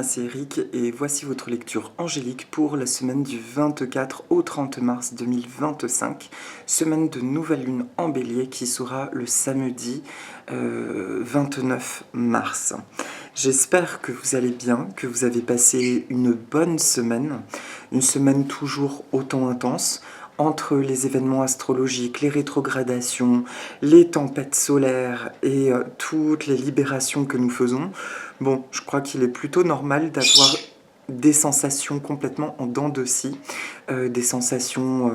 c'est Eric et voici votre lecture angélique pour la semaine du 24 au 30 mars 2025, semaine de nouvelle lune en bélier qui sera le samedi 29 mars. J'espère que vous allez bien, que vous avez passé une bonne semaine, une semaine toujours autant intense, entre les événements astrologiques, les rétrogradations, les tempêtes solaires et toutes les libérations que nous faisons. Bon, je crois qu'il est plutôt normal d'avoir des sensations complètement en dents de scie, des sensations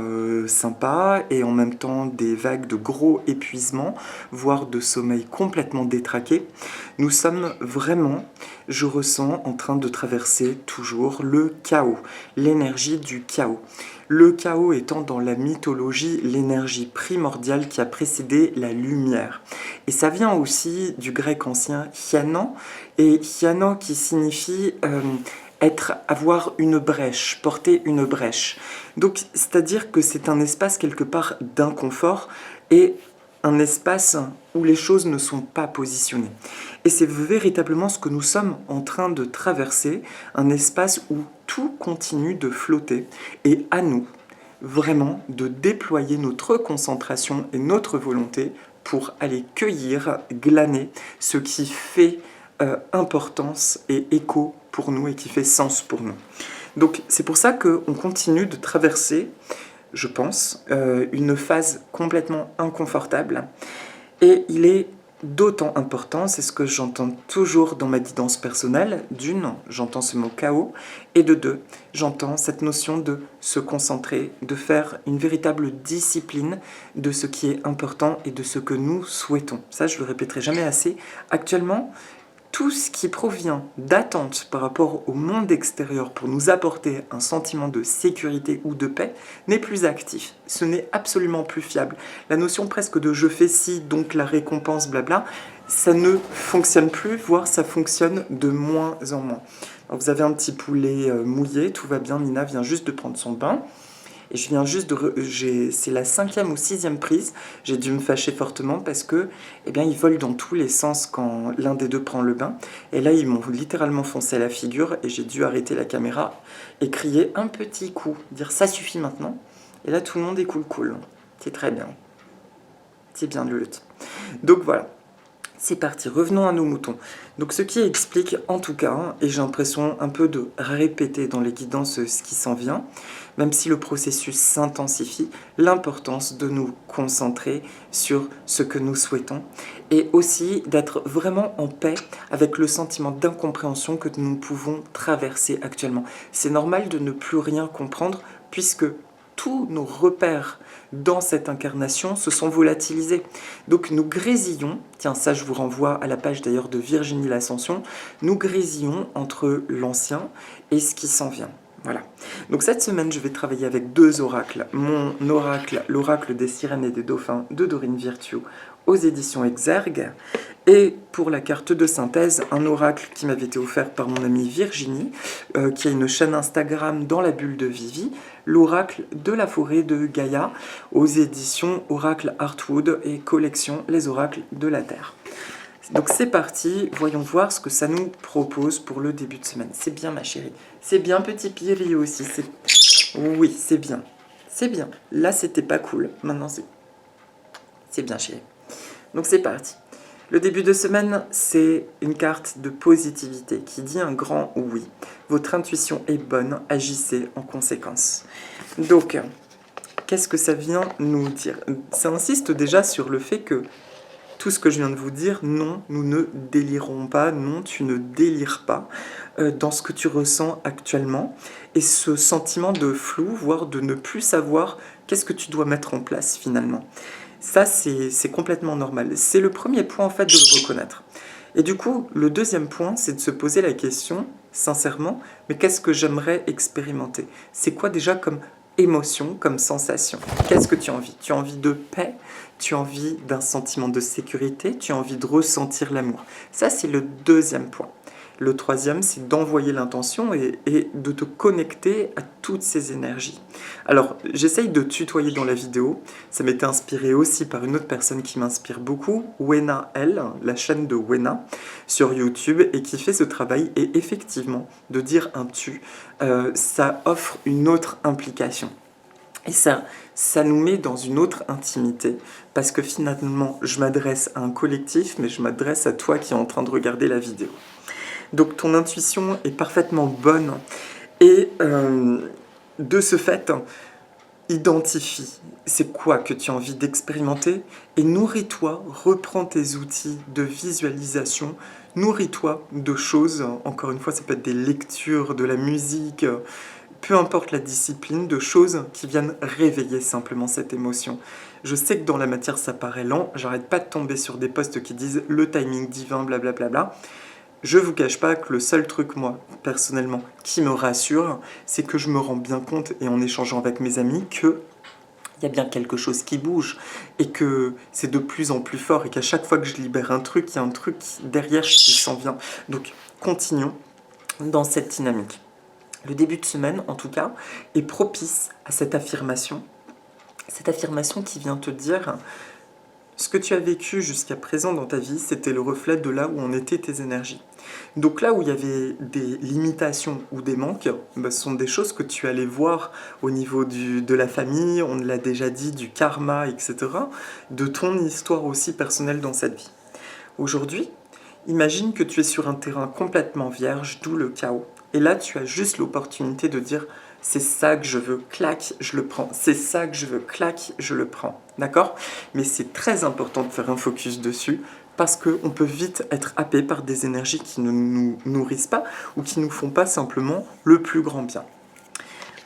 sympas et en même temps des vagues de gros épuisement, voire de sommeil complètement détraqué. Nous sommes vraiment, je ressens, en train de traverser toujours le chaos, l'énergie du chaos. Le chaos étant dans la mythologie l'énergie primordiale qui a précédé la lumière. Et ça vient aussi du grec ancien hianan, et hianan qui signifie avoir une brèche, porter une brèche. Donc c'est-à-dire que c'est un espace quelque part d'inconfort et un espace où les choses ne sont pas positionnées. Et c'est véritablement ce que nous sommes en train de traverser, un espace où tout continue de flotter, et à nous, vraiment, de déployer notre concentration et notre volonté pour aller cueillir, glaner ce qui fait importance et écho pour nous et qui fait sens pour nous. Donc c'est pour ça qu'on continue de traverser, je pense, une phase complètement inconfortable. Et il est d'autant important, c'est ce que j'entends toujours dans ma guidance personnelle, d'une, j'entends ce mot chaos, et de deux, j'entends cette notion de se concentrer, de faire une véritable discipline de ce qui est important et de ce que nous souhaitons. Ça, je le répéterai jamais assez. Actuellement, tout ce qui provient d'attentes par rapport au monde extérieur pour nous apporter un sentiment de sécurité ou de paix n'est plus actif. Ce n'est absolument plus fiable. La notion presque de je fais ci, donc la récompense, blabla, ça ne fonctionne plus, voire ça fonctionne de moins en moins. Alors vous avez un petit poulet mouillé, tout va bien, Nina vient juste de prendre son bain. Et je viens juste c'est la 5e ou 6e prise. J'ai dû me fâcher fortement parce que, eh bien, ils volent dans tous les sens quand l'un des deux prend le bain. Et là, ils m'ont littéralement foncé à la figure et j'ai dû arrêter la caméra et crier un petit coup, dire ça suffit maintenant. Et là, tout le monde est cool. C'est très bien. C'est bien de lutte. Donc voilà. C'est parti, revenons à nos moutons. Donc ce qui explique en tout cas, et j'ai l'impression un peu de répéter dans les guidances ce qui s'en vient, même si le processus s'intensifie, l'importance de nous concentrer sur ce que nous souhaitons et aussi d'être vraiment en paix avec le sentiment d'incompréhension que nous pouvons traverser actuellement. C'est normal de ne plus rien comprendre puisque tous nos repères dans cette incarnation se sont volatilisés. Donc nous grésillons, tiens ça je vous renvoie à la page d'ailleurs de Virginie l'Ascension, nous grésillons entre l'ancien et ce qui s'en vient. Voilà. Donc cette semaine je vais travailler avec deux oracles. Mon oracle, l'oracle des sirènes et des dauphins de Dorine Virtue aux éditions Exergue. Et pour la carte de synthèse, un oracle qui m'avait été offert par mon amie Virginie, qui a une chaîne Instagram dans la bulle de Vivi, l'oracle de la forêt de Gaïa, aux éditions Oracle Heartwood et collection Les oracles de la Terre. Donc c'est parti, voyons voir ce que ça nous propose pour le début de semaine. C'est bien ma chérie, c'est bien petit Piri aussi, oui c'est bien, c'est bien. Là c'était pas cool, maintenant c'est bien chérie. Donc c'est parti. Le début de semaine, c'est une carte de positivité qui dit un grand oui. Votre intuition est bonne, agissez en conséquence. Donc, qu'est-ce que ça vient nous dire? Ça insiste déjà sur le fait que tout ce que je viens de vous dire, non, nous ne délirons pas, non, tu ne délires pas dans ce que tu ressens actuellement. Et ce sentiment de flou, voire de ne plus savoir qu'est-ce que tu dois mettre en place finalement. Ça, c'est complètement normal. C'est le premier point, en fait, de le reconnaître. Et du coup, le deuxième point, c'est de se poser la question, sincèrement, mais qu'est-ce que j'aimerais expérimenter? C'est quoi déjà comme émotion, comme sensation? Qu'est-ce que tu as envie? Tu as envie de paix? Tu as envie d'un sentiment de sécurité? Tu as envie de ressentir l'amour? Ça, c'est le deuxième point. Le troisième, c'est d'envoyer l'intention et de te connecter à toutes ces énergies. Alors, j'essaye de tutoyer dans la vidéo. Ça m'était inspiré aussi par une autre personne qui m'inspire beaucoup, Wena L, la chaîne de Wena sur YouTube, et qui fait ce travail. Et effectivement, de dire un tu, ça offre une autre implication. Et ça nous met dans une autre intimité, parce que finalement, je m'adresse à un collectif, mais je m'adresse à toi qui es en train de regarder la vidéo. Donc ton intuition est parfaitement bonne, et de ce fait, identifie c'est quoi que tu as envie d'expérimenter, et nourris-toi, reprends tes outils de visualisation, nourris-toi de choses, encore une fois ça peut être des lectures, de la musique, peu importe la discipline, de choses qui viennent réveiller simplement cette émotion. Je sais que dans la matière ça paraît lent, j'arrête pas de tomber sur des posts qui disent le timing divin, blablabla. Bla bla. Je vous cache pas que le seul truc, moi, personnellement, qui me rassure, c'est que je me rends bien compte, et en échangeant avec mes amis, que il y a bien quelque chose qui bouge, et que c'est de plus en plus fort, et qu'à chaque fois que je libère un truc, il y a un truc derrière qui s'en vient. Donc, continuons dans cette dynamique. Le début de semaine, en tout cas, est propice à cette affirmation qui vient te dire ce que tu as vécu jusqu'à présent dans ta vie, c'était le reflet de là où en étaient tes énergies. Donc là où il y avait des limitations ou des manques, ce sont des choses que tu allais voir au niveau de la famille, on l'a déjà dit, du karma, etc., de ton histoire aussi personnelle dans cette vie. Aujourd'hui, imagine que tu es sur un terrain complètement vierge, d'où le chaos. Et là, tu as juste l'opportunité de dire « c'est ça que je veux, clac, je le prends. C'est ça que je veux, clac, je le prends. » D'accord ? Mais c'est très important de faire un focus dessus parce qu'on peut vite être happé par des énergies qui ne nous nourrissent pas ou qui ne nous font pas simplement le plus grand bien.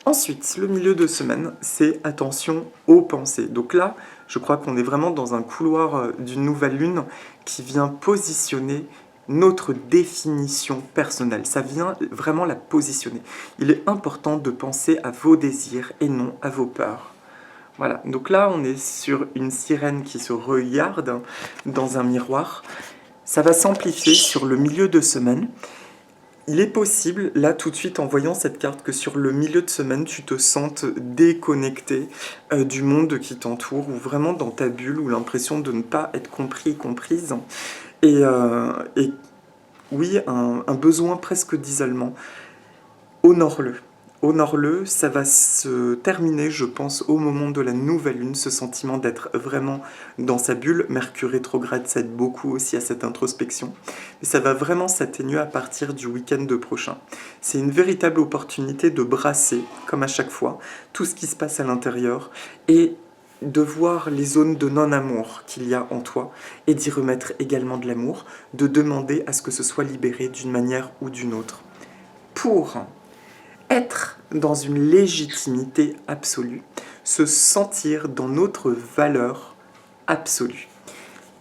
Ensuite, le milieu de semaine, c'est attention aux pensées. Donc là, je crois qu'on est vraiment dans un couloir d'une nouvelle lune qui vient positionner notre définition personnelle. Ça vient vraiment la positionner. Il est important de penser à vos désirs et non à vos peurs. Voilà, donc là on est sur une sirène qui se regarde dans un miroir. Ça va s'amplifier sur le milieu de semaine. Il est possible, là tout de suite en voyant cette carte, que sur le milieu de semaine, tu te sentes déconnecté du monde qui t'entoure, ou vraiment dans ta bulle, ou l'impression de ne pas être compris, comprise. Et oui, un besoin presque d'isolement. Honore-le. Honore-le, ça va se terminer, je pense, au moment de la nouvelle lune, ce sentiment d'être vraiment dans sa bulle. Mercure rétrograde, ça aide beaucoup aussi à cette introspection. Mais ça va vraiment s'atténuer à partir du week-end prochain. C'est une véritable opportunité de brasser, comme à chaque fois, tout ce qui se passe à l'intérieur et de voir les zones de non-amour qu'il y a en toi et d'y remettre également de l'amour, de demander à ce que ce soit libéré d'une manière ou d'une autre. Pour être dans une légitimité absolue, se sentir dans notre valeur absolue.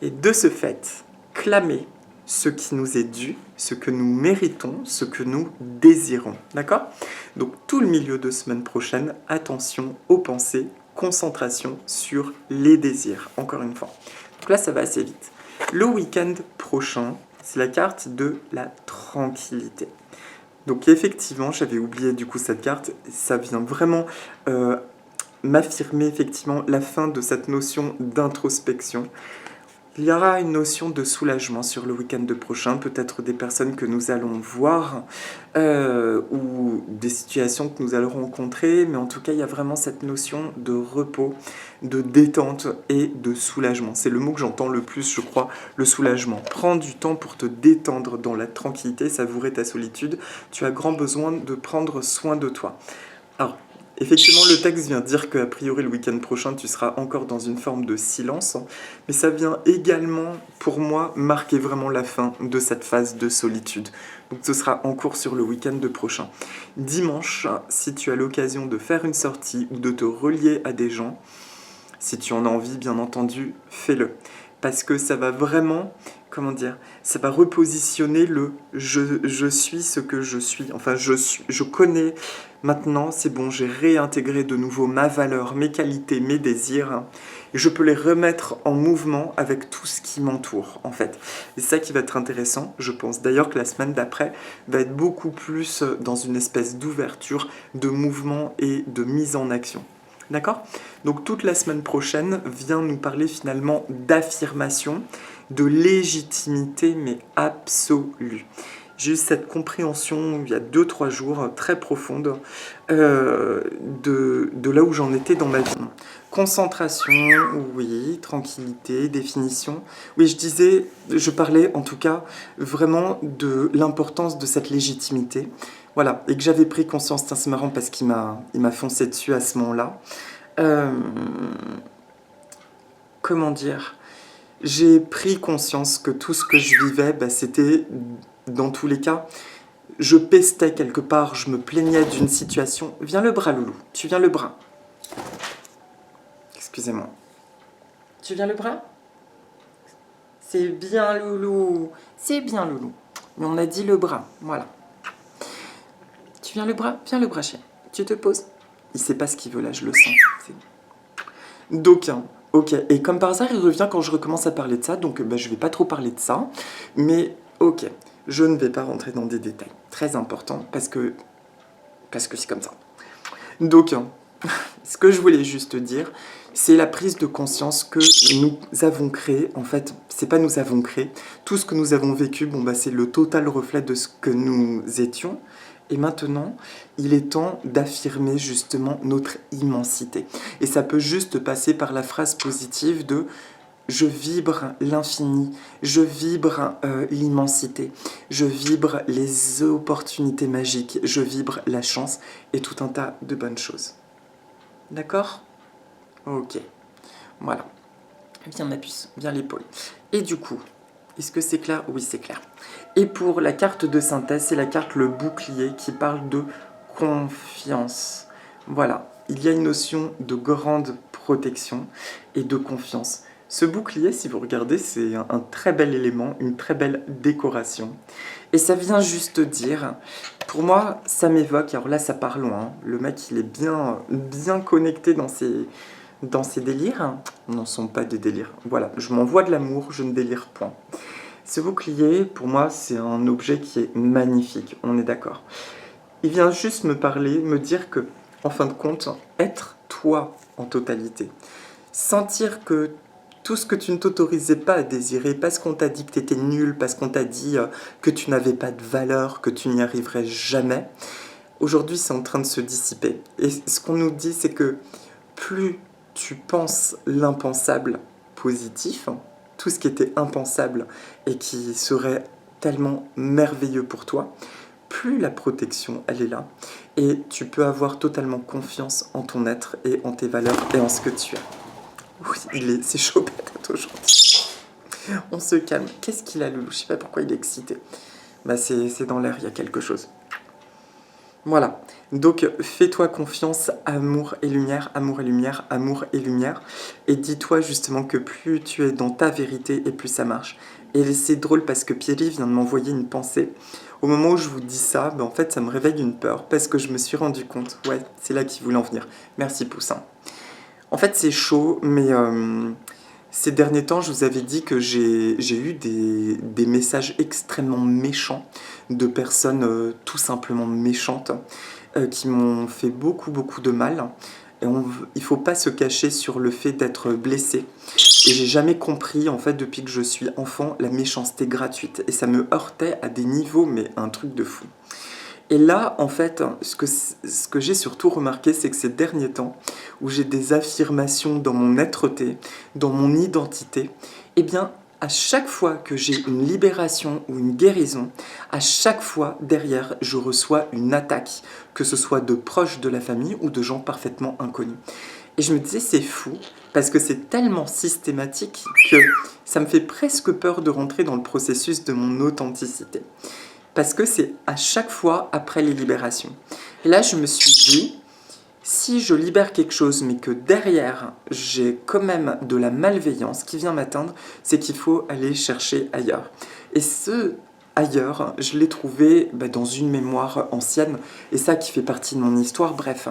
Et de ce fait, clamer ce qui nous est dû, ce que nous méritons, ce que nous désirons. D'accord ? Donc tout le milieu de semaine prochaine, attention aux pensées, concentration sur les désirs, encore une fois. Donc là, ça va assez vite. Le week-end prochain, c'est la carte de la tranquillité. Donc effectivement, j'avais oublié du coup cette carte, ça vient vraiment m'affirmer effectivement la fin de cette notion d'introspection. Il y aura une notion de soulagement sur le week-end prochain, peut-être des personnes que nous allons voir ou des situations que nous allons rencontrer, mais en tout cas il y a vraiment cette notion de repos, de détente et de soulagement. C'est le mot que j'entends le plus, je crois, le soulagement. Prends du temps pour te détendre dans la tranquillité, savourer ta solitude. Tu as grand besoin de prendre soin de toi. Alors, effectivement, le texte vient dire qu'a priori le week-end prochain, tu seras encore dans une forme de silence, mais ça vient également, pour moi, marquer vraiment la fin de cette phase de solitude. Donc ce sera en cours sur le week-end prochain. Dimanche, si tu as l'occasion de faire une sortie ou de te relier à des gens, si tu en as envie, bien entendu, fais-le. Parce que ça va vraiment, ça va repositionner le je suis ce que je suis. Enfin, je connais maintenant, c'est bon, j'ai réintégré de nouveau ma valeur, mes qualités, mes désirs. je peux les remettre en mouvement avec tout ce qui m'entoure, en fait. Et c'est ça qui va être intéressant, je pense. D'ailleurs que la semaine d'après va être beaucoup plus dans une espèce d'ouverture, de mouvement et de mise en action. D'accord? Donc toute la semaine prochaine vient nous parler finalement d'affirmation, de légitimité, mais absolue. J'ai eu cette compréhension il y a 2-3 jours, très profonde, de là où j'en étais dans ma vie. Concentration, oui, tranquillité, définition. Oui, je parlais en tout cas vraiment de l'importance de cette légitimité. Voilà, et que j'avais pris conscience, c'est marrant parce qu'il m'a foncé dessus à ce moment-là. Comment dire? J'ai pris conscience que tout ce que je vivais, bah, c'était, dans tous les cas, je pestais quelque part, je me plaignais d'une situation. Viens le bras, loulou, tu viens le bras. Excusez-moi. Tu viens le bras? C'est bien, loulou. C'est bien, loulou. Mais on a dit le bras, voilà. Tu viens le bras? Viens le bras, chien. Tu te poses. Il sait pas ce qu'il veut là, je le sens. D'aucuns. Ok, et comme par hasard, il revient quand je recommence à parler de ça, donc bah, je vais pas trop parler de ça, mais ok, je ne vais pas rentrer dans des détails. Très important, parce que c'est comme ça. D'aucuns. Ce que je voulais juste dire, c'est la prise de conscience que nous avons créé. En fait, c'est pas nous avons créé. Tout ce que nous avons vécu, bon, bah, c'est le total reflet de ce que nous étions. Et maintenant, il est temps d'affirmer justement notre immensité. Et ça peut juste passer par la phrase positive de « je vibre l'infini, je vibre l'immensité, je vibre les opportunités magiques, je vibre la chance et tout un tas de bonnes choses. » D'accord? Ok. Voilà. Viens ma puce, viens l'épaule. Et du coup, est-ce que c'est clair? Oui, c'est clair. Et pour la carte de synthèse, c'est la carte le bouclier qui parle de confiance. Voilà, il y a une notion de grande protection et de confiance. Ce bouclier, si vous regardez, c'est un très bel élément, une très belle décoration. Et ça vient juste dire, pour moi, ça m'évoque, alors là ça part loin, le mec il est bien connecté dans ses délires. Non, ce ne sont pas des délires. Voilà, je m'envoie de l'amour, je ne délire point. Ce bouclier, pour moi, c'est un objet qui est magnifique, on est d'accord. Il vient juste me parler, me dire que, en fin de compte, être toi en totalité. Sentir que tout ce que tu ne t'autorisais pas à désirer, parce qu'on t'a dit que tu étais nul, parce qu'on t'a dit que tu n'avais pas de valeur, que tu n'y arriverais jamais, aujourd'hui c'est en train de se dissiper. Et ce qu'on nous dit, c'est que plus tu penses l'impensable positif, tout ce qui était impensable et qui serait tellement merveilleux pour toi, plus la protection, elle est là. Et tu peux avoir totalement confiance en ton être et en tes valeurs et en ce que tu as. Oui, c'est chaud patate aujourd'hui. On se calme. Qu'est-ce qu'il a, loulou? Je sais pas pourquoi il est excité. Bah c'est dans l'air, il y a quelque chose. Voilà, donc fais-toi confiance, amour et lumière, amour et lumière, amour et lumière. Et dis-toi justement que plus tu es dans ta vérité et plus ça marche. Et c'est drôle parce que Pierry vient de m'envoyer une pensée. Au moment où je vous dis ça, ben en fait ça me réveille une peur parce que je me suis rendu compte. Ouais, c'est là qu'il voulait en venir. Merci Poussin. En fait c'est chaud, mais ces derniers temps je vous avais dit que j'ai eu des messages extrêmement méchants de personnes tout simplement méchantes qui m'ont fait beaucoup de mal. Et il ne faut pas se cacher sur le fait d'être blessé. Et j'ai jamais compris, en fait, depuis que je suis enfant, la méchanceté gratuite. Et ça me heurtait à des niveaux, mais un truc de fou. Et là, en fait, ce que j'ai surtout remarqué, c'est que ces derniers temps, où j'ai des affirmations dans mon être-té, dans mon identité, eh bien, à chaque fois que j'ai une libération ou une guérison, à chaque fois, derrière, je reçois une attaque, que ce soit de proches de la famille ou de gens parfaitement inconnus. Et je me disais, c'est fou, parce que c'est tellement systématique que ça me fait presque peur de rentrer dans le processus de mon authenticité. Parce que c'est à chaque fois après les libérations. Et là, je me suis dit, si je libère quelque chose, mais que derrière, j'ai quand même de la malveillance qui vient m'atteindre, c'est qu'il faut aller chercher ailleurs. Et ce ailleurs, je l'ai trouvé dans une mémoire ancienne, et ça qui fait partie de mon histoire, bref.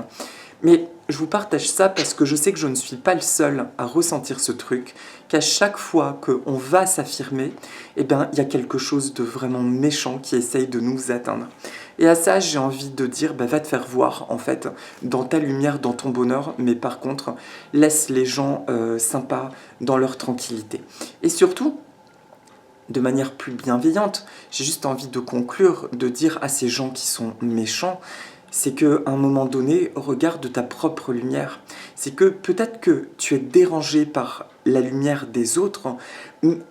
Mais je vous partage ça parce que je sais que je ne suis pas le seul à ressentir ce truc, qu'à chaque fois qu'on va s'affirmer, eh ben, il y a quelque chose de vraiment méchant qui essaye de nous atteindre. Et à ça, j'ai envie de dire, bah, va te faire voir, en fait, dans ta lumière, dans ton bonheur, mais par contre, laisse les gens sympas dans leur tranquillité. Et surtout, de manière plus bienveillante, j'ai juste envie de conclure, de dire à ces gens qui sont méchants, c'est qu'à un moment donné, regarde ta propre lumière. C'est que peut-être que tu es dérangé par la lumière des autres,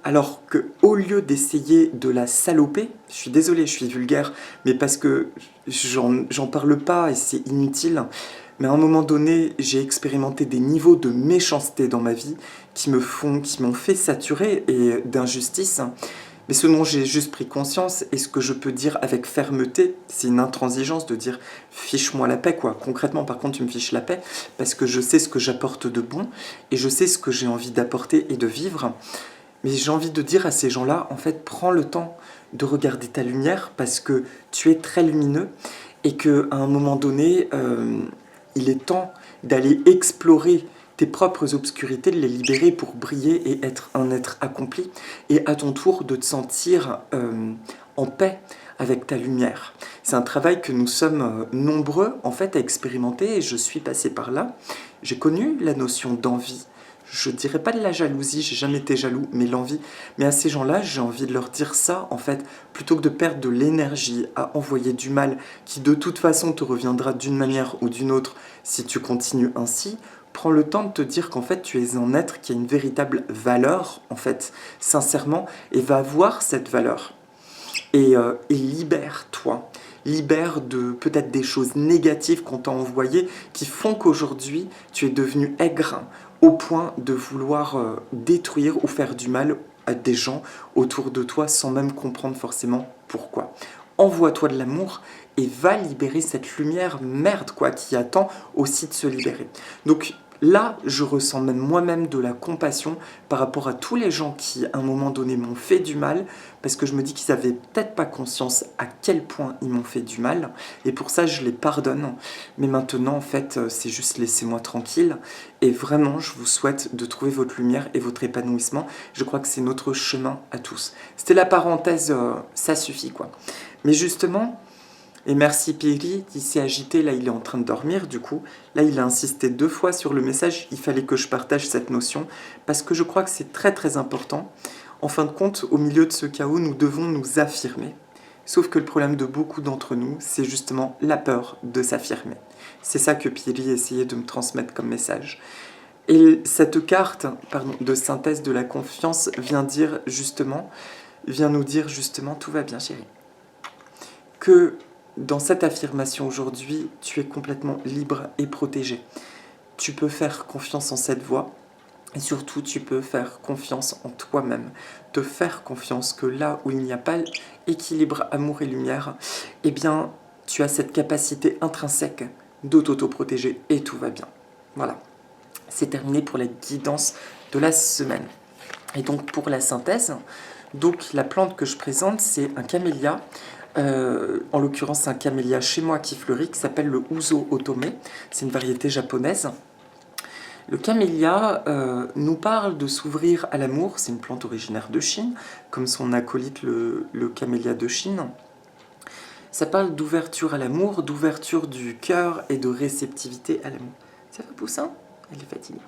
alors que au lieu d'essayer de la saloper, je suis désolé, je suis vulgaire, mais parce que j'en parle pas et c'est inutile, mais à un moment donné, j'ai expérimenté des niveaux de méchanceté dans ma vie qui m'ont fait saturer et d'injustice. Mais ce dont j'ai juste pris conscience, et ce que je peux dire avec fermeté, c'est une intransigeance de dire fiche-moi la paix, quoi. Concrètement, par contre, tu me fiches la paix, parce que je sais ce que j'apporte de bon, et je sais ce que j'ai envie d'apporter et de vivre. Mais j'ai envie de dire à ces gens-là, en fait, prends le temps de regarder ta lumière, parce que tu es très lumineux, et qu'à un moment donné, il est temps d'aller explorer tes propres obscurités, de les libérer pour briller et être un être accompli, et à ton tour de te sentir en paix avec ta lumière. C'est un travail que nous sommes nombreux en fait à expérimenter, et je suis passé par là. J'ai connu la notion d'envie. Je dirais pas de la jalousie, j'ai jamais été jaloux, mais l'envie. Mais à ces gens-là, j'ai envie de leur dire ça, en fait, plutôt que de perdre de l'énergie à envoyer du mal, qui de toute façon te reviendra d'une manière ou d'une autre si tu continues ainsi. Prends le temps de te dire qu'en fait tu es un être qui a une véritable valeur, en fait, sincèrement, et va avoir cette valeur. Et libère-toi. Libère de peut-être des choses négatives qu'on t'a envoyées qui font qu'aujourd'hui tu es devenu aigre au point de vouloir détruire ou faire du mal à des gens autour de toi sans même comprendre forcément pourquoi. Envoie-toi de l'amour et va libérer cette lumière merde quoi qui attend aussi de se libérer. Donc là, je ressens même moi-même de la compassion par rapport à tous les gens qui, à un moment donné, m'ont fait du mal, parce que je me dis qu'ils n'avaient peut-être pas conscience à quel point ils m'ont fait du mal, et pour ça, je les pardonne. Mais maintenant, en fait, c'est juste laissez-moi tranquille, et vraiment, je vous souhaite de trouver votre lumière et votre épanouissement. Je crois que c'est notre chemin à tous. C'était la parenthèse, ça suffit, quoi. Mais justement... Et merci Piri qui s'est agité, là il est en train de dormir du coup. Là il a insisté 2 fois sur le message, il fallait que je partage cette notion parce que je crois que c'est très très important. En fin de compte, au milieu de ce chaos, nous devons nous affirmer. Sauf que le problème de beaucoup d'entre nous, c'est justement la peur de s'affirmer. C'est ça que Piri essayait de me transmettre comme message. Et cette carte de synthèse de la confiance vient nous dire justement tout va bien chérie. Que dans cette affirmation aujourd'hui, tu es complètement libre et protégé. Tu peux faire confiance en cette voie et surtout tu peux faire confiance en toi-même. Te faire confiance que là où il n'y a pas équilibre, amour et lumière, eh bien tu as cette capacité intrinsèque de t'auto-protéger et tout va bien. Voilà, c'est terminé pour la guidance de la semaine. Et donc pour la synthèse, donc la plante que je présente c'est un camélia. En l'occurrence, c'est un camélia chez moi qui fleurit, qui s'appelle le Uzo Otome. C'est une variété japonaise. Le camélia nous parle de s'ouvrir à l'amour. C'est une plante originaire de Chine, comme son acolyte, le camélia de Chine. Ça parle d'ouverture à l'amour, d'ouverture du cœur et de réceptivité à l'amour. Ça va, Poussin? Elle est fatiguée.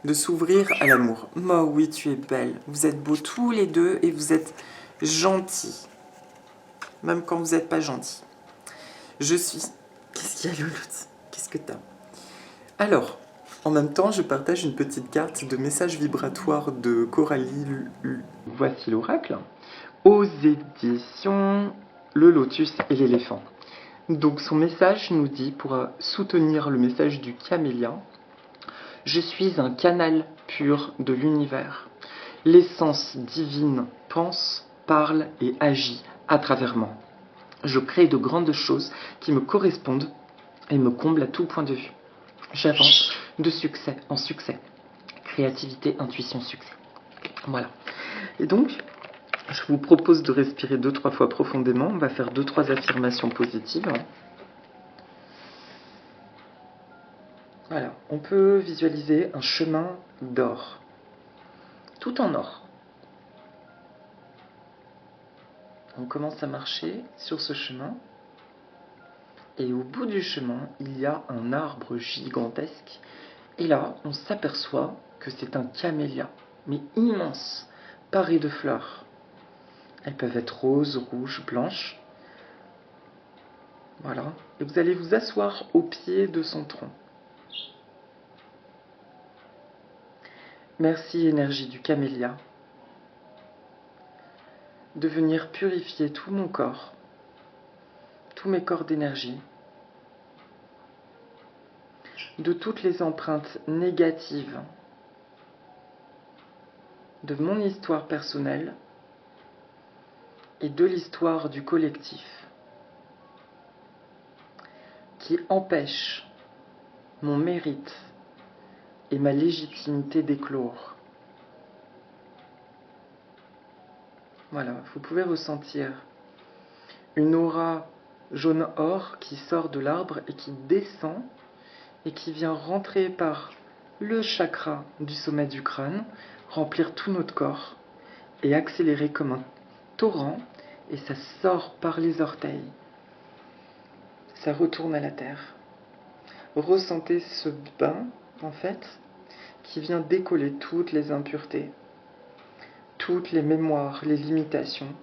De s'ouvrir à l'amour. Oh oui, tu es belle. Vous êtes beaux tous les deux et vous êtes gentils. Même quand vous n'êtes pas gentil. Je suis... Qu'est-ce qu'il y a, Louloute? Qu'est-ce que t'as? Alors, en même temps, je partage une petite carte de message vibratoire de Coralie. Voici l'oracle. Aux éditions Le Lotus et l'éléphant. Donc son message nous dit, pour soutenir le message du camélia, « Je suis un canal pur de l'univers. L'essence divine pense, parle et agit à travers moi. Je crée de grandes choses qui me correspondent et me comblent à tout point de vue. J'avance de succès en succès. Créativité, intuition, succès. » Voilà. Et donc, je vous propose de respirer 2-3 fois profondément. On va faire 2-3 affirmations positives. Voilà, on peut visualiser un chemin d'or, tout en or. On commence à marcher sur ce chemin, et au bout du chemin, il y a un arbre gigantesque. Et là, on s'aperçoit que c'est un camélia, mais immense, paré de fleurs. Elles peuvent être roses, rouges, blanches. Voilà. Et vous allez vous asseoir au pied de son tronc. Merci, énergie du camélia, de venir purifier tout mon corps, tous mes corps d'énergie, de toutes les empreintes négatives de mon histoire personnelle et de l'histoire du collectif, qui empêchent mon mérite et ma légitimité d'éclore. Voilà, vous pouvez ressentir une aura jaune or qui sort de l'arbre et qui descend et qui vient rentrer par le chakra du sommet du crâne, remplir tout notre corps et accélérer comme un torrent, et ça sort par les orteils. Ça retourne à la terre. Ressentez ce bain, en fait, qui vient décoller toutes les impuretés, toutes les mémoires, les limitations,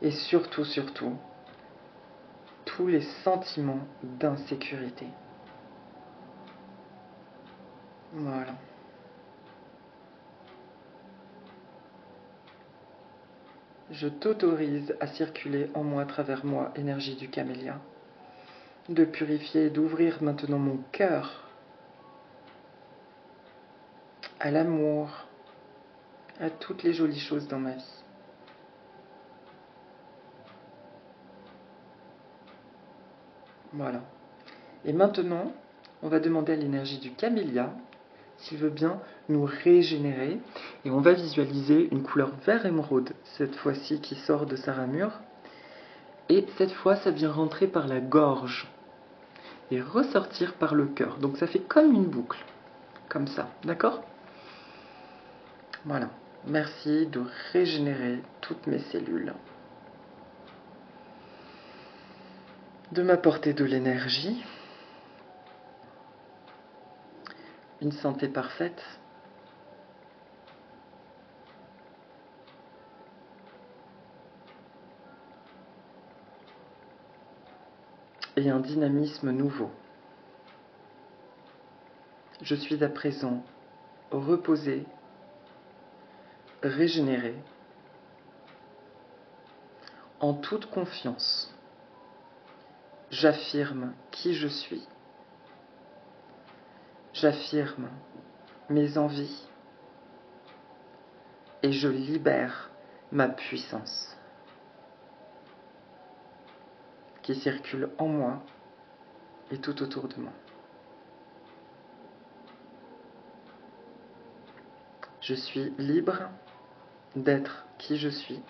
et surtout, tous les sentiments d'insécurité. Voilà. Je t'autorise à circuler en moi, à travers moi, énergie du camélia, de purifier et d'ouvrir maintenant mon cœur à l'amour, à toutes les jolies choses dans ma vie. Voilà. Et maintenant, on va demander à l'énergie du camélia s'il veut bien nous régénérer. Et on va visualiser une couleur vert émeraude, cette fois-ci qui sort de sa ramure. Et cette fois, ça vient rentrer par la gorge et ressortir par le cœur. Donc ça fait comme une boucle, comme ça, d'accord? Voilà. Merci de régénérer toutes mes cellules, de m'apporter de l'énergie, une santé parfaite, et un dynamisme nouveau. Je suis à présent reposé, régénéré, en toute confiance. J'affirme qui je suis. J'affirme mes envies et je libère ma puissance qui circule en moi et tout autour de moi. Je suis libre d'être qui je suis.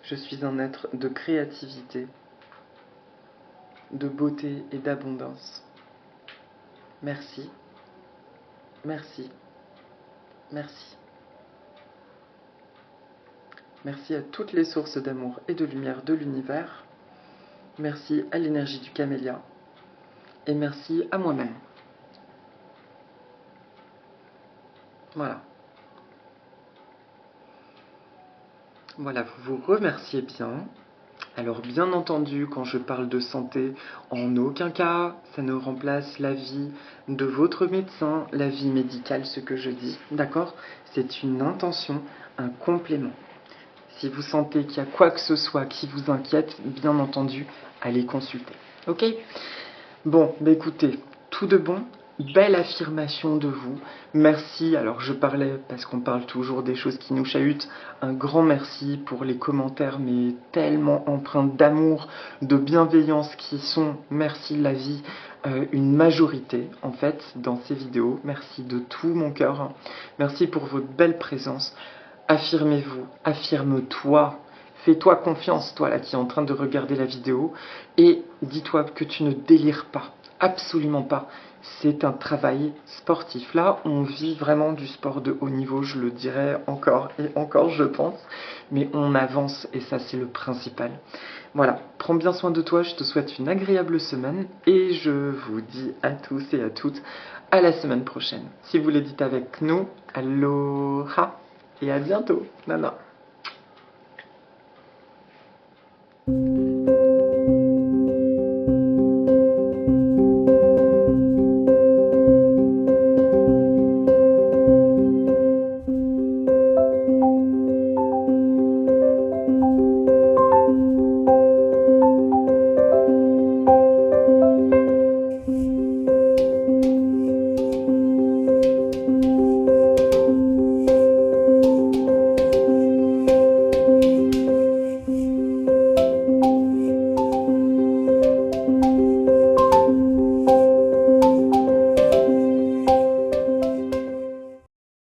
Je suis un être de créativité, de beauté et d'abondance. Merci, merci, merci. Merci à toutes les sources d'amour et de lumière de l'univers. Merci à l'énergie du camélia. Et merci à moi-même. Voilà. Voilà, vous vous remerciez bien. Alors bien entendu, quand je parle de santé, en aucun cas, ça ne remplace l'avis de votre médecin, l'avis médical, ce que je dis, d'accord? C'est une intention, un complément. Si vous sentez qu'il y a quoi que ce soit qui vous inquiète, bien entendu, allez consulter. Ok? Bon, bah écoutez, tout de bon. Belle affirmation de vous. Merci. Alors je parlais, parce qu'on parle toujours des choses qui nous chahutent, un grand merci pour les commentaires, mais tellement empreints d'amour, de bienveillance qui sont, merci la vie, une majorité en fait dans ces vidéos. Merci de tout mon cœur. Merci pour votre belle présence. Affirmez-vous, affirme-toi. Fais-toi confiance, toi là qui es en train de regarder la vidéo, et dis-toi que tu ne délires pas. Absolument pas. C'est un travail sportif. Là, on vit vraiment du sport de haut niveau, je le dirais encore et encore, je pense. Mais on avance et ça, c'est le principal. Voilà, prends bien soin de toi, je te souhaite une agréable semaine et je vous dis à tous et à toutes à la semaine prochaine. Si vous l'éditez avec nous, aloha et à bientôt. Nana.